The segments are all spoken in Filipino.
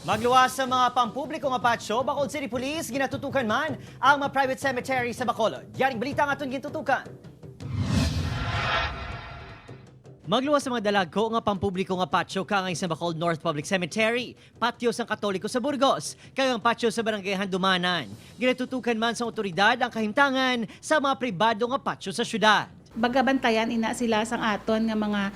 Magluwas sa mga pampubliko nga patsyo, Bacolod City Police ginatutukan man ang mga private cemetery sa Bacolod. Yaring balita nga itong gintutukan. Magluwas sa mga dalagko nga pampubliko nga patio kangay sa Bacolod North Public Cemetery, patio sang Katoliko sa Burgos, kag ang patio sa Barangay Handumanan. Ginatutukan man sa otoridad ang kahimtangan sa mga pribado nga patio sa syudad. Bagabantayan ina sila sang aton nga mga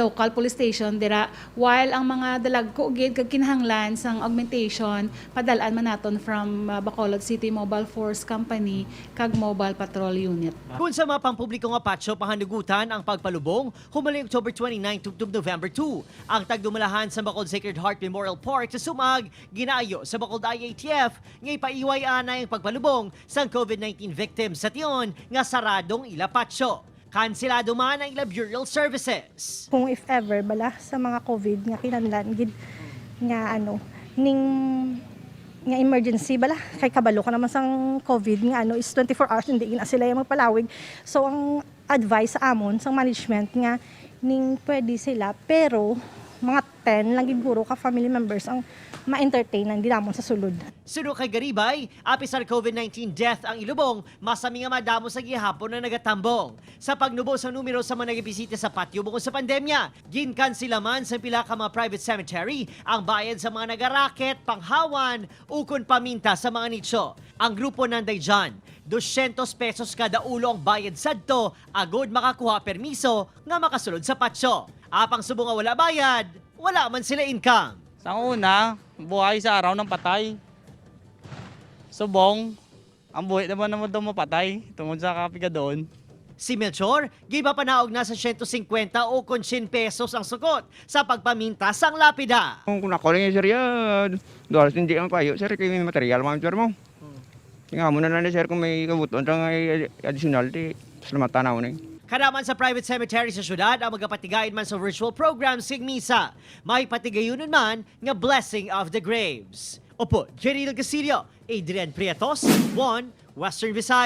local police station dira while ang mga dalagko gid kag kinahanglan sang augmentation padalaan man naton from Bacolod City Mobile Force Company kag Mobile Patrol Unit. Kung sa mga pampubliko nga patio pahanugutan ang pagpalubong, humaling October 29 tugtog November 2. Ang tagdumalahan sa Bacolod Sacred Heart Memorial Park sa Sumag, ginaayo sa Bacolod IATF nga ipaiway anay ang pagpalubong sa COVID-19 victims sa tiyon nga saradong ila patio. Kansilado man ang ila burial services. Kung if ever bala sa mga COVID nga kinahanglan gid nga ning nga emergency bala kay kabalo ka naman sang COVID nga is 24 hours hindi na sila yung magpalawig. So ang advice sa amon sang management nga ning pwede sila pero mga 10 lang giguro ka family members ang ma-entertain ang ginamon sa sulod. Suno kay Garibay, apis sa COVID-19 death ang ilubong, masami nga madamo sa gihapon na nagatambong. Sa pagnubo sa numero sa mga nagibisita sa patio bukod sa pandemya, ginkan sila man sa pila ka mga private cemetery ang bayad sa mga nagaraket, panghawan, ukon paminta sa mga nicho. Ang grupo nanday dyan, 200 pesos kada ulo ang bayad sadto, agod makakuha permiso nga makasulod sa patio. Apang subo nga wala bayad, wala man sila income. Sa una, buhay sa araw ng patay. Subong, ang buhay naman daw mapatay tungod sa kapigadon. Si Melchor, giba panaog na sa 150 o 100 pesos ang sukot sa pagpaminta sang lapida. Kung nakuling sir yan, doon hindi ang payo sir, kaya may material mga sir mo. Nga mo na sir kung may kabuton sa additional, di salamat tanaw na Kanaman sa private cemetery sa syudad ang magapatigayin man sa virtual program sig misa. May patigayunan man nga blessing of the graves. Opo, Jerry Del Castillo, Adrian Prietos, 1 Western Visayas.